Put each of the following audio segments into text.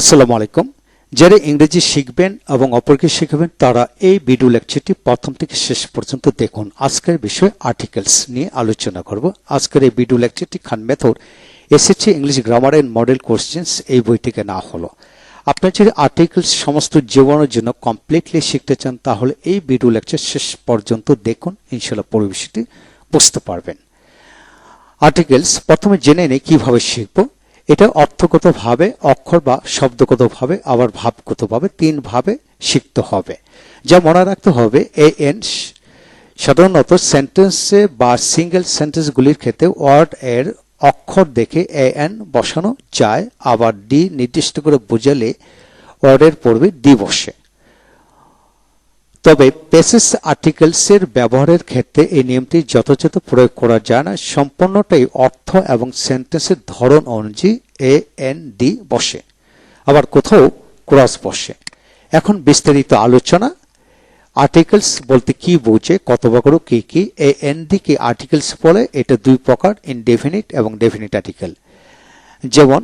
আসসালামু আলাইকুম। যারা ইংরেজি শিখবেন এবং অপরকে শিখাবেন তারা এই ভিডিও লেকচারটি প্রথম থেকে শেষ পর্যন্ত দেখুন। আজকের বিষয় আর্টিকেলস নিয়ে আলোচনা করব। আজকের এই ভিডিও লেকচারটি Khan method SSC English grammar and model questions এই বই থেকে না হলো। আপনারা যদি আর্টিকেলস সমস্ত জীবনের জন্য কমপ্লিটলি শিখতে চান তাহলে এই ভিডিও লেকচার শেষ পর্যন্ত দেখুন, ইনশাআল্লাহ পুরো বিষয়টি বুঝতে পারবেন। আর্টিকেলস প্রথমে জেনে নেই কিভাবে শিখব। এটা অর্থগতভাবে, অক্ষর বা শব্দগতভাবে, আবার ভাবগতভাবে তিন ভাবে শিখতে হবে। যা মনে রাখতে হবে, এন সাধারণত সেন্টেন্সে বা সিঙ্গেল সেন্টেন্সগুলির ক্ষেত্রে ওয়ার্ড এর অক্ষর দেখে এন বসানো যায়, আবার ডি নির্দিষ্ট করে বোঝালে ওয়ার্ডের পূর্বে ডি বসে। তবে পেসেস আর্টিকেলসের ব্যবহারের ক্ষেত্রে এই নিয়মটি যথাযথ প্রয়োগ করা যায় না। সম্পূর্ণটাই অর্থ এবং সেন্টেন্সের ধরন অনুযায়ী এ এন ডি বসে, আবার কোথাও ক্রস বসে। এখন বিস্তারিত আলোচনা। আর্টিকেলস বলতে কি বোঝে, কত প্রকার, কি কি। এ এন ডি কি আর্টিকেলস বলে? এটা দুই প্রকার, ইনডেফিনিট এবং ডেফিনিট আর্টিকেল। যেমন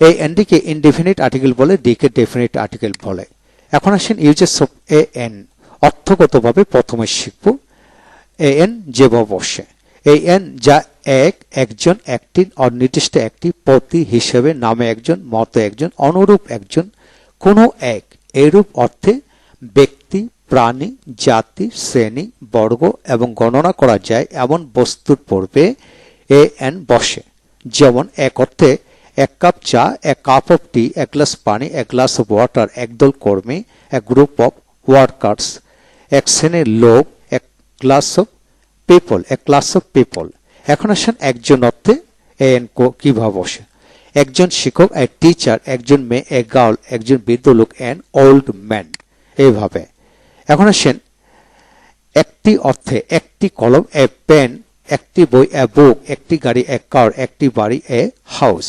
A N D K indefinite article বলে, ডি কে ডেফিনিট আর্টিকেল বলে। এখন আসেন ইউজেস অফ এ এন। অর্থগতভাবে প্রথমে শিখব এ এন যেভাবে বসে। এ এন যা এক, একজন, একটি, অনির্দিষ্ট একটি, প্রতি, হিসেবে, নামে একজন, মতে একজন, অনুরূপ একজন, কোনো এক, এরূপ অর্থে ব্যক্তি, প্রাণী, জাতি, শ্রেণী, বর্গ এবং গণনা করা যায় এমন বস্তুর পূর্বে এ এন বসে। যেমন এক অর্থে এক কাপ চা, এক কাপ অফ টি, এক গ্লাস পানি, এক গ্লাস অফ ওয়াটার, একদল কর্মী, এক গ্রুপ অফ ওয়ার্কার্স, এক শ্রেণীর লোক, এক ক্লাস অফ পিপল, এক ক্লাস অফ পিপল। এখন আসেন একজন অর্থে এন কিভাবে বসে। একজন শিক্ষক, এ টিচার, একজন মেয়ে, এ গার্ল, একজন বৃদ্ধ লোক, অ্যান ওল্ড ম্যান, এইভাবে। এখন আসেন একটি অর্থে একটি কলম, এ পেন, একটি বই, এ বুক, একটি গাড়ি, এ কার, একটি বাড়ি, এ হাউস।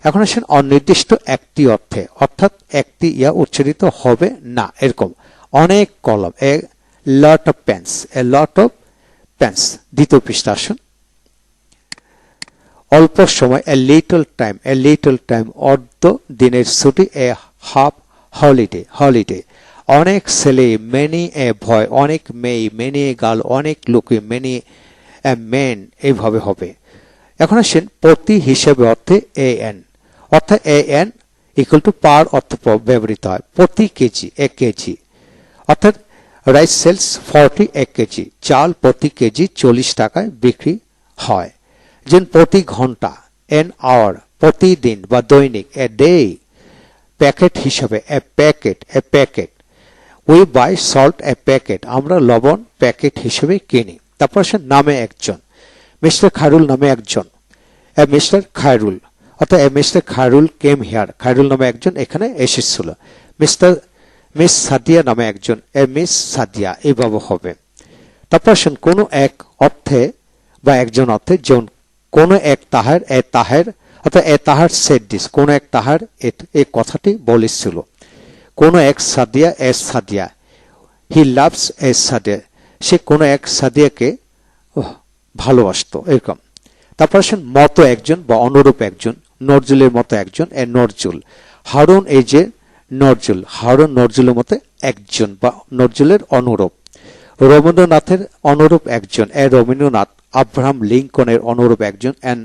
এখন আসেন অনির্দিষ্ট একটি অর্থে, অর্থাৎ একটি ইয়া উচ্চারিত হবে না, এরকম অনেক কলম, a lot of pens, a lot of pens. দ্বিতীয় পৃষ্ঠা আসুন। অল্প সময়, a little time, a little time, অর্ধ দিনের ছুটি, এ হাফ হলিডে, হলিডে। অনেক ছেলে, মেনি এ ভয়, অনেক মেয়ে, মেনি এ গার্ল, অনেক লোকে, মেনি এ মেন, এইভাবে হবে। এখন আসেন প্রতি হিসেবে অর্থে এ এন, অর্থাৎ এ এন ইকুয়াল টু পার অর্থ ব্যবহৃত হয়। প্রতি কেজি, এক কেজি, অর্থাৎ রাইস সেলস 40 এক কেজি, চাল প্রতি কেজি 40 টাকায় বিক্রি হয়। যেন প্রতি ঘন্টা, এন আওয়ার, প্রতিদিন বা দৈনিক, এ ডে। প্যাকেট হিসাবে, এ packet, A packet. We by salt, A packet, আমরা লবণ প্যাকেট হিসেবে কিনি। তারপর আসেন নামে একজন, মিস্টার খায়রুল নামে একজন, এ মিস্টার খায়রুল, অর্থাৎ a mister Khairul came here, Khairul নামে একজন এখানে এসেছিল। মিস সাদিয়া নামে একজন, এ মিস সাদিয়া, এইভাবে হবে। তারপর আসেন কোনো এক অর্থে বা একজন অর্থে, যেমন কোনো এক তাহার, এ তাহার, অর্থাৎ এ তাহার সেড দিস, কোনো এক তাহার এই কথাটি বলেছিল। কোনো এক সাদিয়া, এ সাদিয়া, হি লাভস এ সাদিয়া, সে কোনো এক সাদিয়াকে ভালোবাসতো, এরকম। তারপর আসেন মতো একজন বা অনুরূপ একজন, নজরুলের মতো একজন, এ নজরুল। হারুন এই যে নজরুল, হারুন নজরুলের মতো একজন বা নজরুলের অনুরূপ। রবীন্দ্রনাথের অনুরূপ একজন, এ রবীন্দ্রনাথ। আব্রাহাম লিঙ্কনের অনুরূপ একজন, N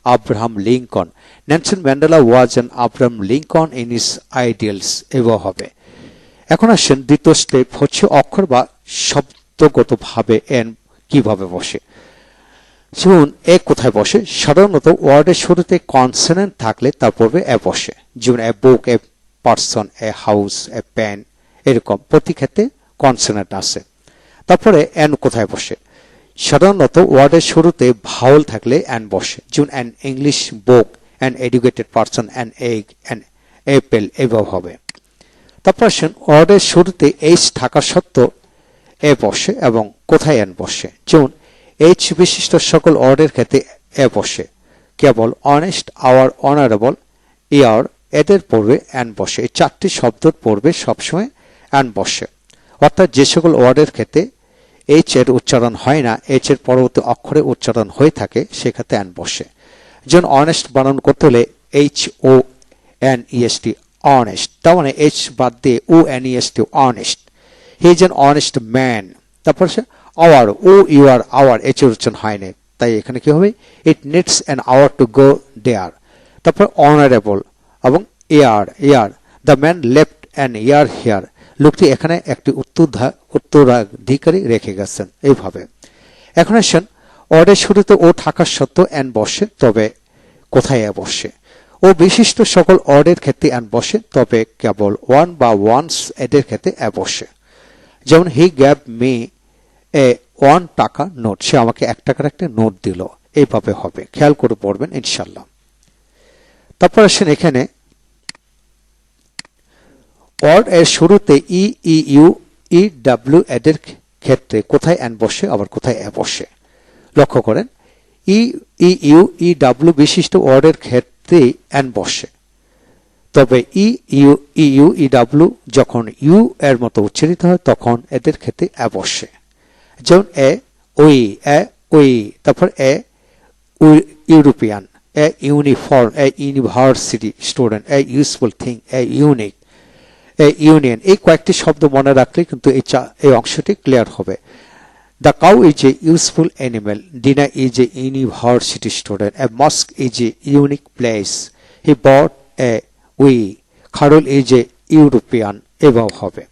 Abraham Lincoln. Nelson Mandela was an Abraham Lincoln in his ideals, এভাবে হবে। এখন আসেন দ্বিতীয় স্টেপ হচ্ছে অক্ষর বা শব্দগতভাবে এন কিভাবে বসে। যেমন এ কোথায় বসে? সাধারণত ওয়ার্ডের শুরুতে কনসোনেন্ট থাকলে তার পূর্বে এ বসে। যেমন a book, a person, a house, a pen, এরকম প্রতি ক্ষেত্রে কনসোনেন্ট আছে। তারপরে এন কোথায় বসে? সাধারণত ওয়ার্ডের শুরুতে ভাওয়াল থাকলে এন বসে। যেমন an English book, an educated person, an egg, an Apple, এভাবে হবে। তারপর আসেন ওয়ার্ডের শুরুতে এইচ থাকা সত্ত্বেও এ বসে এবং কোথায় এন বসে। যেমন এইচ বিশিষ্ট সকল ওয়ার্ডের ক্ষেত্রে এ বসে। কেবল অনেস্ট, আওয়ার, অনারেবল, ইয়ার, এদের পূর্বে এন বসে। এই চারটি শব্দের পূর্বে সবসময় এন বসে। অর্থাৎ যে সকল ওয়ার্ডের ক্ষেত্রে এইচ এর উচ্চারণ হয় না, এইচ এর পরবর্তী অক্ষরে উচ্চারণ হয়ে থাকে, সেক্ষেত্রে এন বসে। যেমন অনেস্ট বানান করতে হলে H O N E S T, honest, তার মানে এইচ বাদ দিয়ে O N E S T, honest. He is an honest man. তারপর সে hour, O U R hour, H এর উচ্চারণ হয় না, তাই এখানে কি হবে, it needs an hour to go there. তারপর অনারেবল এবং heir, heir, the man left an heir here, লোকটি এখানে একটি উত্তরাধিকারী রেখে গেছেন, এইভাবে। এখন আসেন ওয়ার্ডের শুরুতে ও থাকার সত্ত্বেও অ্যান বসে, তবে কোথায় বসে? ও বিশিষ্ট সকল ওয়ার্ডের ক্ষেত্রে অ্যান বসে, তবে কেবল ওয়ান বা ওয়ান্স এদের ক্ষেত্রে বসে। যেমন হি গ্যাভ মি এ 1 টাকা নোট, সে আমাকে 1 টাকার একটা নোট দিল, এইভাবে হবে, খেয়াল করে পড়বেন ইনশাল্লাহ। তারপর আসেন এখানে ওয়ার্ড এর শুরুতে ই, ই ইউ, ই ডাব্লিউ এদের ক্ষেত্রে কোথায় অ্যান বসে, আবার কোথায় বসে, লক্ষ্য করেন। ই, ই ইউ, ই ডাব্লিউ বিশিষ্ট ওয়ার্ডের ক্ষেত্রে অ্যান বসে, তবে E U, E U, E W যখন ইউ এর মতো উচ্চারিত হয় তখন এদের ক্ষেত্রে বসে। যেমন ওই, তারপর European, uniform, university student, useful thing, unique, union, এই কয়েকটি শব্দ মনে রাখলে কিন্তু এই অংশটি ক্লিয়ার হবে। The cow is a useful animal, Dina is a university student, a mosque is a unique place, he bought a ewe, Kharul is a European, এভাবে হবে।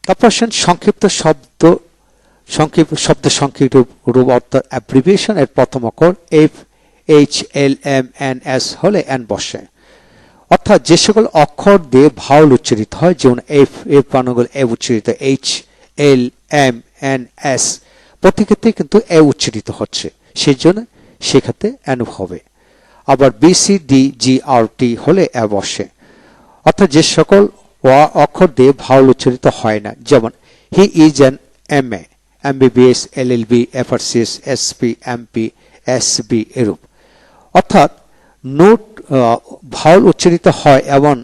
তারপর সংক্ষিপ্ত শব্দ সংক্ষিপ্ত রূপ অর্থাৎ অ্যাব্রিভিয়েশন এর প্রথম অক্ষর এফ, এইচ, এল, এম, এন, এস হলে এন বসে, অর্থাৎ যে সকল অক্ষর দিয়ে ভাওয়াল উচ্চারিত হয়, যেমন এফ, এফ বানানগুল এ উচ্চারিত, এইচ, এল, এম, এন, এস প্রতি ক্ষেত্রে কিন্তু এ উচ্চারিত হচ্ছে, সেই জন্য সেক্ষেত্রে এন হবে। আবার বি, সি, ডি, জি, আর, টি হলে এ বসে, অর্থাৎ যে সকল অক্ষর দিয়ে ভাওয়াল উচ্চারিত হয় না, যেমন he is an M A, MBBS, LLB, FRCS, SP, MP, SB এরূপ, অর্থাৎ নোট ভাওয়াল উচ্চারিত হয় এবং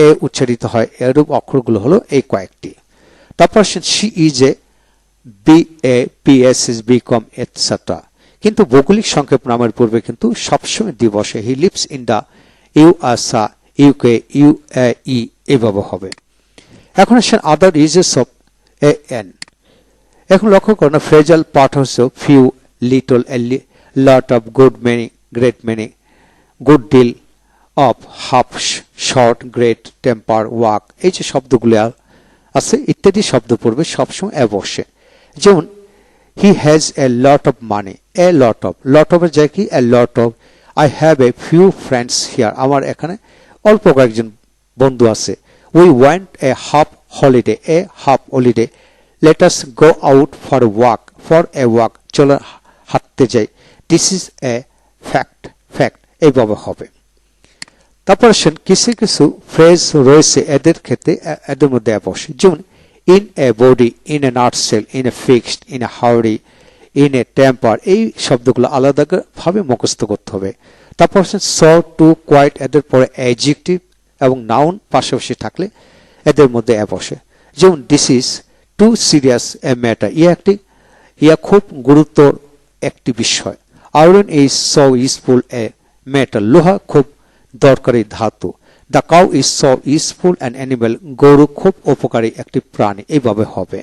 এ উচ্চারিত হয়, এরূপ অক্ষরগুলো হলো এই কয়েকটি। তারপর she is a B A, PSS, BCom etcetera, কিন্তু ভৌগোলিক সংক্ষেপ নামের পূর্বে কিন্তু সবসময় দি বসে। He lives in the USA, UK, UAE, এভাবে হবে। এখন আসেন other uses of a an. এখন লক্ষ্য করুন ফ্রেজাল পার্ট হচ্ছে few, little, a lot of, good many, great many, good deal of, half, short, great, temper, walk, এই যে শব্দগুলো আছে ইত্যাদি শব্দ পড়বে সবসময় বসে। যেমন he has a lot of money, a lot of, lot অফের জায়গায় কি a lot of, I have a few friends here, আমার এখানে অল্প কয়েকজন বন্ধু আছে। We want a half holiday, a half holiday, let us go out for walk, for a walk, চলো হাঁটতে যাই, this is a fact, fact, এইভাবে হবে। তারপর আসেন কিছু কিছু ফ্রেজ রয়েছে এদের ক্ষেত্রে এদের মধ্যে বসে, যেমন in a body, in a nutshell, in a fixed, in a hurry, in a temper, এই শব্দগুলো আলাদাভাবে মুখস্থ করতে হবে। তারপর আসেন স, টু, কোয়াইট, এদের পরে অ্যাডজেক্টিভ এবং নাউন পাশাপাশি থাকলে এদের মধ্যে বসে। যেমন this is too serious a matter, ইয়া খুব গুরুতর একটি বিষয়। Iron is so useful a metal, লোহা খুব দরকারি ধাতু। The cow is so useful an animal, গরু খুব উপকারী একটি প্রাণী, এইভাবে হবে।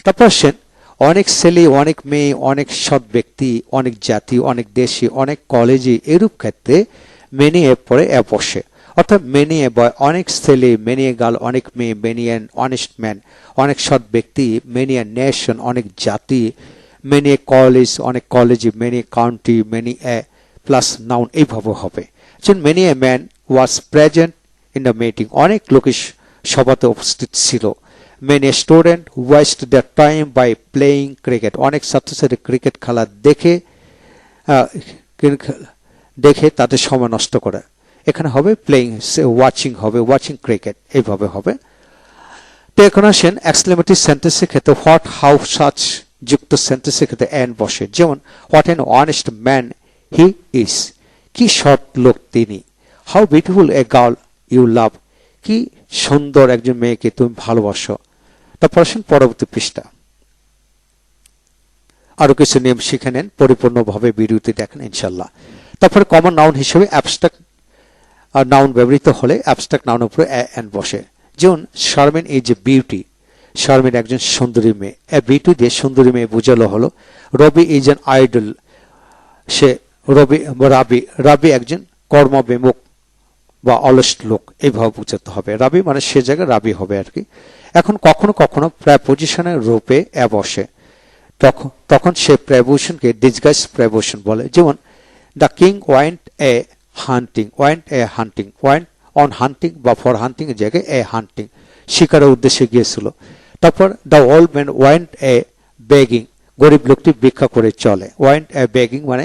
তারপর আসেন অনেক ছেলে, অনেক মেয়ে, অনেক সৎ ব্যক্তি, অনেক জাতি, অনেক দেশি, অনেক কলেজে, এরূপ ক্ষেত্রে মেনি এর পরে বসে, অর্থাৎ মেনি এ বয়, অনেক ছেলে, মেনি এ গার্ল, অনেক মেয়ে, মেনি অ্যান অনেস্ট ম্যান, অনেক সৎ ব্যক্তি, মেনি অ্যান নেশন, অনেক জাতি, মেনি এ কলেজ, অনেক কলেজে, many a county, many a plus noun, এইভাবে হবে। যেমন many a man was present in the meeting, অনেক লোক সভাতে উপস্থিত ছিল। Many student waste their time by playing cricket, অনেক ছাত্রছাত্রী ক্রিকেট খেলা দেখে তাদের সময় নষ্ট করে, এখানে হবে প্লেয়িং, ওয়াচিং হবে, ওয়াচিং ক্রিকেট, এইভাবে হবে। তো এখন আসেন এক্সক্লেমেটরি সেন্টেন্সের ক্ষেত্রে হোয়াট, হাউ, সাচ যুক্ত সেন্টেন্সের ক্ষেত্রে এন বসে। যেমন what an honest man he is, কি সৎ লোক তিনি। How beautiful a girl you love, কি সুন্দর একজন মেয়েকে তুমি ভালোবাসো। তারপর আসেন পরবর্তী পৃষ্ঠা, আরো কিছু নিয়ম শিখে নেন, পরিপূর্ণভাবে ভিডিওটি দেখেন ইনশাল্লাহ। তারপরে কমন নাউন হিসেবে অ্যাবস্ট্রাক্ট নাউন ব্যবহৃত হলে অ্যাবস্ট্রাক্ট নাউনের উপরে এন বসে। যেমন Sharmin is a beauty, Sharmin একজন সুন্দরী মেয়ে। এ বিউটি দিয়ে সুন্দরী মেয়ে বোঝালো হলো। রবি ইজ অ্যান আইডল, সে রাবি একজন কর্মবিমুখ বা অলস লোক, এইভাবে বোঝাতে হবে। রাবি মানে সে জায়গায় রাবি হবে আর কি। এখন কখনো কখনো প্রেপোজিশনের রূপে এ বসে, তখন সে প্রেপোজিশনকে ডিসগাইজ প্রেপোজিশন বলে। যেমন the king went a hunting, went on hunting বা ফর হান্টিং এর জায়গায় এ হান্টিং, শিকারের উদ্দেশ্যে গিয়েছিল। তারপর the old man went A begging, গরিব লোকটি ভিক্ষা করে চলে। ওয়েন্ট এ বেগিং মানে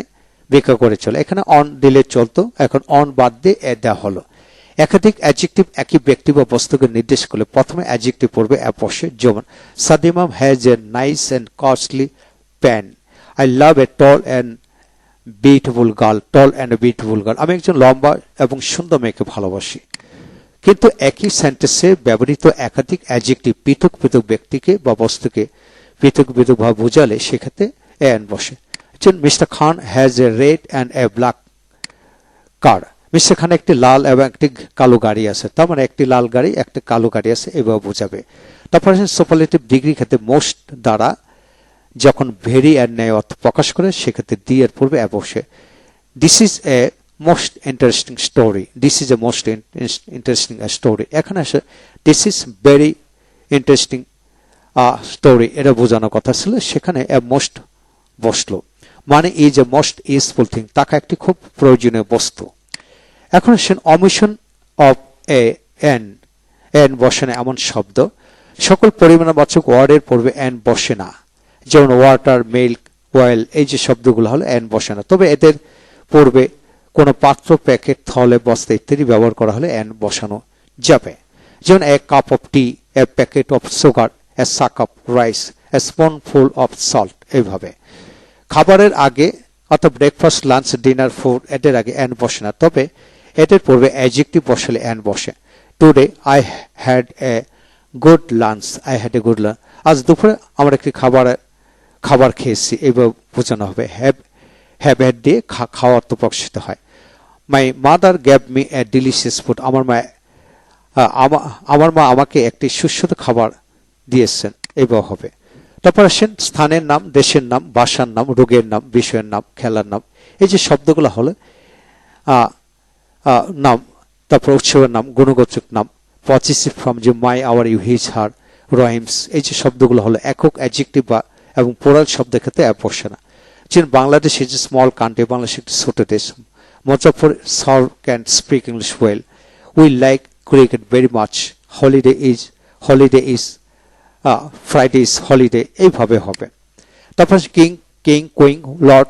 ভিক্ষা করে চলে। এখানে অন দিলে চলতো, এখন অন বাদ দিয়ে এ দেওয়া হলো। একাধিক অ্যাডজেক্টিভ একই ব্যক্তি বা বস্তুকে নির্দেশ করলে প্রথমে অ্যাডজেক্টিভ পড়বে এ বসে। যেমন Sadimam has a nice and costly pan, I love a tall and beautiful girl, আমি একজন লম্বা এবং সুন্দর মেয়েকে ভালোবাসি। কিন্তু একই সেন্টেন্সে ব্যবহৃত একাধিক অ্যাডজেক্টিভ পৃথক পৃথক ব্যক্তিকে বা বস্তুকে পৃথক পৃথকভাবে বোঝালে সেক্ষেত্রে এন বসে। যেমন mister Khan has a red and a black car, mister Khan একটি লাল এবং একটি কালো গাড়ি আছে, তার মানে একটি লাল গাড়ি একটি কালো গাড়ি আছে, এভাবে বোঝাবে। তারপর সুপারলেটিভ ডিগ্রি ক্ষেত্রে মোস্ট দ্বারা যখন ভেরি এর ন্যায় অর্থ প্রকাশ করে সেক্ষেত্রে দি এর পূর্বে এ বসে। This is A most interesting story, এখানে আসে this is very interesting story, এটা বোঝানোর কথা ছিল, সেখানে এ মোস্ট বসলো। মানে is a most useful thing, তাকে একটি খুব প্রয়োজনীয় বস্তু। এখন আসেন অমিশন অফ এন বসে না এমন শব্দ। সকল পরিমাণবাচক ওয়ার্ডের পূর্বে এন বসে না। যেমন ওয়াটার, মিল্ক, অয়েল, এই যে শব্দগুলো হলো এন বসে না। তবে এদের পূর্বে কোনো পাত্র, প্যাকেট, থলে, বস্তা ইত্যাদি ব্যবহার করা হলে এন বসানো যাবে। যেমন a cup of tea, a packet of sugar, a sack of rice, a spoonful of salt, এইভাবে। খাবারের আগে অর্থাৎ ব্রেকফাস্ট, লাঞ্চ, ডিনার, ফুড, এদের আগে এন বসে না, তবে এদের পূর্বে অ্যাডজেক্টিভ বসালে এন বসে। Today I had a good lunch, আজ দুপুরে আমরা একটি খাবার খেয়েছি, এইভাবে বোঝানো হবে। হ্যাভ হ্যাড দিয়ে খাওয়ার তো প্রকাশিত হয়। My mother gave me A delicious food, আমার মা আমাকে একটি সুস্বাদু খাবার দিয়েছেন, এইভাবে হবে। তারপর আসেন স্থানের নাম, দেশের নাম, ভাষার নাম, রোগের নাম, বিষয়ের নাম, খেলার নাম, এই যে শব্দগুলো হলো নাম। তারপর উৎসবের নাম, গুণবাচক নাম, পজিটিভ ফর্ম, যে মাই, আওয়ার, ইউ, হিজ, হার, রহিমস, এই যে শব্দগুলো হলো একক অ্যাডজেক্টিভ বা এবং প্লুরাল শব্দের ক্ষেত্রে বসে না। যেমন Bangladesh is a small country, Bangladesh একটি ছোট দেশ। Muzaffar sir can speak English well, we like cricket very much, holiday is Friday is holiday, এইভাবে হবে। তারপর কিং, কুইন, লর্ড,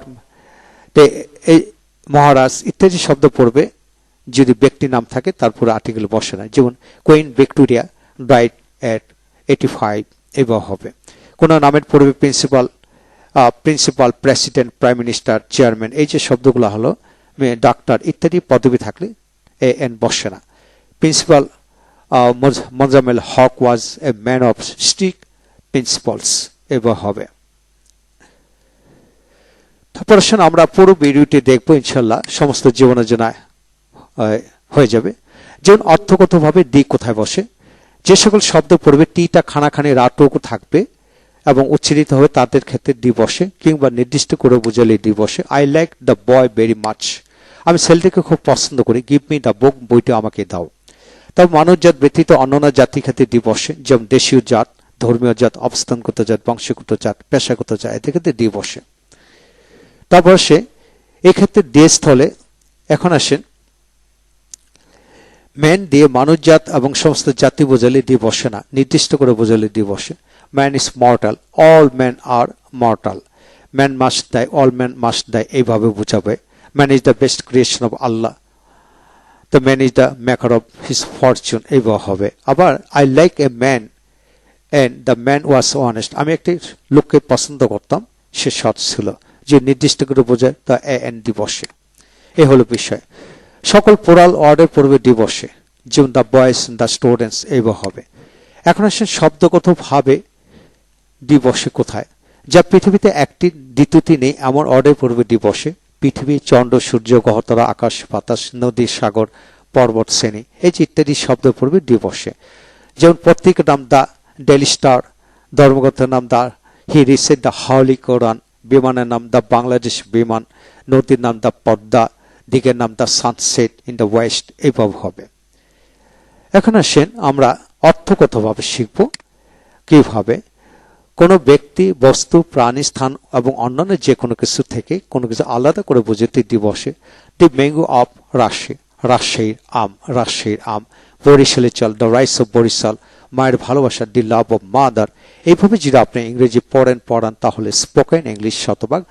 মহারাজ ইত্যাদি শব্দ পড়বে যদি ব্যক্তি নাম থাকে তারপরে আর্টিকেল বসে না। যেমন কুইন ভিক্টোরিয়া ডাইড এট 85, এভাবে হবে। কোন নামের পূর্বে principal, president, prime minister, chairman, এই যে শব্দগুলো হলো ডাক্তার ইত্যাদি পদবি থাকলে এন বসে না। Principal Mozammel Haque was a man of strict principles, এভাবে হবে। তারপর আসুন আমরা পুরো ভিডিওটি দেখবো, ইনশাল্লাহ সমস্ত জীবনের জন্য হয়ে যাবে। যেমন অর্থগতভাবে দি কোথায় বসে, যে সকল শব্দ পড়বে টিটা খানাখানি রাটুকু থাকবে এবং উচ্চারিত হবে তাদের ক্ষেত্রে ডি বসে, কিংবা নির্দিষ্ট করে বুঝালে ডি বসে। I like the boy very much, আমি ছেলেটিকে খুব পছন্দ করি। গিভ মি দ্য বুক, বইটা আমাকে দাও। তবে মানুষ জাত ব্যতীত অন্যান্য জাতির ক্ষেত্রে ডি বসে, যেমন দেশীয় জাত, ধর্মীয় জাত, অবস্থানগত জাত, বংশগত জাত, পেশাগত জাত, এদের ক্ষেত্রে ডি বসে। তারপর সে এক্ষেত্রে দেশ স্থলে এখন আসেন ম্যান দিয়ে মানুষজাত এবং সমস্ত জাতি বোঝালে ডি বসে না, নির্দিষ্ট করে বোঝালে ডি বসে। Man is mortal, all man are mortal, man must die, all man must die, এইভাবে বোঝাবে। Man is the best creation of Allah, the man is the maker of his fortune, এইভাবে হবে। আবার I like a man and the man was honest, আমি একটি লোককে পছন্দ করতাম, সে সৎ ছিল, যে নির্দিষ্ট করে বোঝায় তা এন ডি বসে। এ হলো বিষয়। সকল প্লুরাল ওয়ার্ডের পূর্বে ডি বসে, যেমন দ্য বয়েজ, দ্য স্টুডেন্টস, এইভাবে হবে। এখন আসেন শব্দগতভাবে ডি বসে কোথায়, যা পৃথিবীতে একটি দ্বিতীয়টি নেই এমন ওয়ার্ডের পূর্বে ডি বসে। পৃথিবী, চন্দ্র, সূর্য, গ্রহতারা, আকাশ বাতাস, নদী, সাগর, পর্বত শ্রেণী, এই যে ইত্যাদি শব্দ পড়বে ডি বসে। যেমন পত্রিকার নাম দ্য ডেইলি স্টার, ধর্মগ্রন্থের নাম দ্য হি রিসেড দ্য হলি কোরআন, বিমানের নাম দ্য বাংলাদেশ বিমান, নদীর নাম দ্য পদ্মা, দিকের নাম the sunset in the West, এইভাবে হবে। এখন আসেন আমরা অর্থগতভাবে শিখব কিভাবে কোনো ব্যক্তি, বস্তু, প্রাণী, স্থান এবং অন্যান্য যে কোনো কিছু থেকে কোনো কিছু আলাদা করে বোঝাতে ডি বসে। দি ম্যাঙ্গো অফ রাজশাহী, রাজশাহীর আম, বরিশালের চাল, দ্য রাইস অফ বরিশাল, মায়ের ভালোবাসা, দি লাভ অফ মাদার। এইভাবে যদি আপনি ইংরেজি পড়ান তাহলে স্পোকেন ইংলিশ শতভাগ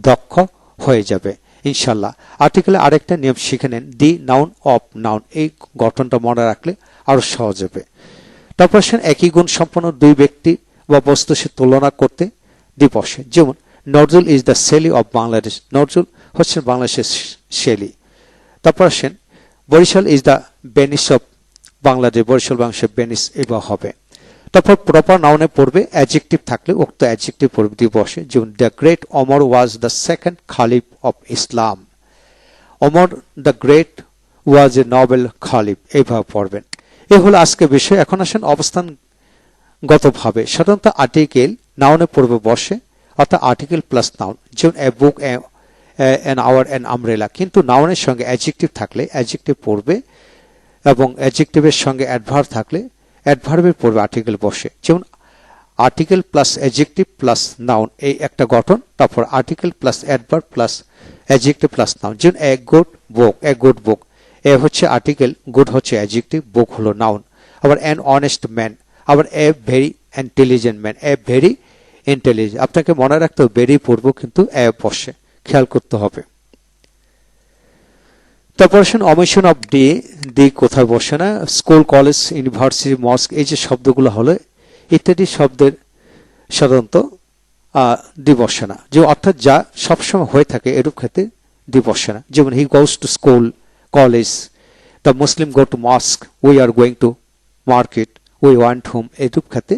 দক্ষ হয়ে যাবে ইনশাল্লাহ। আর্টিকেলে আরেকটা নিয়ম শিখে নেন, দি নাউন অফ নাউন, এই গঠনটা মনে রাখলে আরো সহজ হবে। তারপর আসেন একই গুণ সম্পন্ন দুই ব্যক্তি বা বস্তু সে তুলনা করতে দি বসে। যেমন Nazrul is the Shelley of Bangladesh, Nazrul হচ্ছেন বাংলাদেশের শেলি। তারপর আসেন Barishal is the Venice of Bangladesh, Barishal বাংলাদেশের বেনিস, এবার হবে। তারপর প্রপার নাউনে পড়বে, অ্যাডজেক্টিভ থাকলে উক্ত অ্যাডজেক্টিভ পড়বে দি বসে। যেমন the great Omar was the second caliph of Islam, Omar the great was a noble caliph, এইভাবে পড়বেন। এ হলো আজকের বিষয়। এখন আসেন অবস্থানগতভাবে সাধারণত আর্টিকেল নাউনে পড়বে বসে, অর্থাৎ আর্টিকেল প্লাস নাউন। যেমন a book, an hour, an umbrella. কিন্তু নাউনের সঙ্গে অ্যাডজেক্টিভ থাকলে অ্যাডজেক্টিভ পড়বে এবং অ্যাডজেক্টিভের সঙ্গে অ্যাডভার্ব থাকলে অ্যাডভার্বের পড়বে আর্টিকেল বসে। যেমন article plus adjective plus noun, এই একটা গঠন। তারপর article plus adverb plus adjective plus noun. যেমন a good book, a good book, a হচ্ছে আর্টিকেল, গুড হচ্ছে অ্যাডজেক্টিভ, বুক হলো নাউন। আবার অ্যান অনেস্ট ম্যান, আবার a very intelligent man, a very intelligent. আপনাকে মনে রাখতে হবে ভেরি পড়বো কিন্তু এ বসে, খেয়াল করতে হবে। তারপর আসেন অমিশন অফ ডি, দি কোথায় বসে না, স্কুল, কলেজ, ইউনিভার্সিটি, মস্ক, এই যে শব্দগুলো হলো ইত্যাদি শব্দের সাধারণত দি বসে না, যে অর্থাৎ যা সবসময় হয়ে থাকে এরূপ ক্ষেত্রে দি বসে না। যেমন he goes to school, college, the Muslim go to mosque, we are going to market, we want home, এরূপ ক্ষেত্রে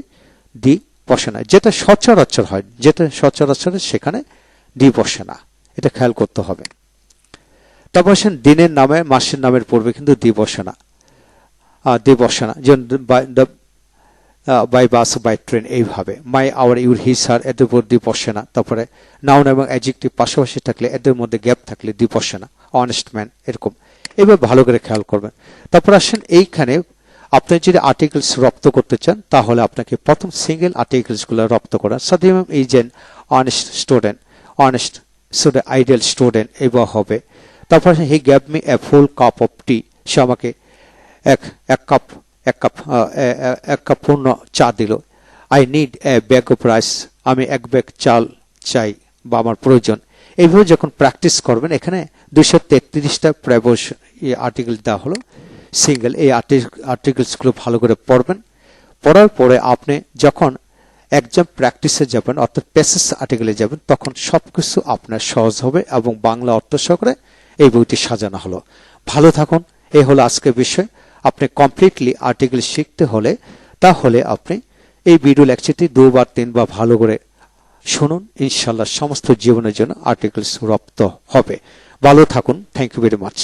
দি বসে না। যেটা সচরাচর হয়, যেটা সচরাচর সেখানে দি বসে না, এটা খেয়াল করতে হবে। তারপর আসেন দিনের নামে, মাসের নামের পড়বে কিন্তু দি বসে না, দি বসে না। যেমন বাই বাস, বাই ট্রেন, এইভাবে। মাই, আওয়ার, ইউর, হিজ, হার, এদের উপর দি বসে না। তারপরে নাউন এবং অ্যাডজেক্টিভ পাশাপাশি থাকলে এদের মধ্যে গ্যাপ থাকলে দি বসে না। অনেস্ট ম্যান, এরকম। এবার ভালো করে খেয়াল করবেন। তারপর আসেন এইখানে আপনি যদি আর্টিকেলস রপ্ত করতে চান তাহলে আপনাকে প্রথম সিঙ্গেল আর্টিকেলসগুলো রপ্ত করা। Sadim is an honest student, honest student, ideal student, এবার হবে। তারপর he gave me a full cup of tea, সে আমাকে এক কাপ পূর্ণ চা দিল। I need a bag of rice, আমি এক ব্যাগ চাল চাই বা আমার প্রয়োজন। এইভাবে যখন প্র্যাকটিস করবেন, এখানে 233টা প্রেপোজিশন আর্টিকেল দেওয়া হলো সিঙ্গেল। এই আর্টিকেলসগুলো ভালো করে পড়বেন। পড়ার পরে আপনি যখন এক্সাম প্র্যাকটিসে যাবেন, অর্থাৎ প্যাসেজ আর্টিকেলে যাবেন, তখন সবকিছু আপনার সহজ হবে এবং বাংলা অর্থ সহকারে এই বইটি সাজানো হলো। ভালো থাকুন। এই হলো আজকের বিষয়। আপনি কমপ্লিটলি আর্টিকেল শিখতে হলে তাহলে আপনি এই ভিডিও লেকচারটি 2 বার 3 বার ভালো করে শুনুন। ইনশাআল্লাহ সমস্ত জীবনের জন্য আর্টিকেলস রপ্ত হবে। ভালো থাকুন। Thank you very much.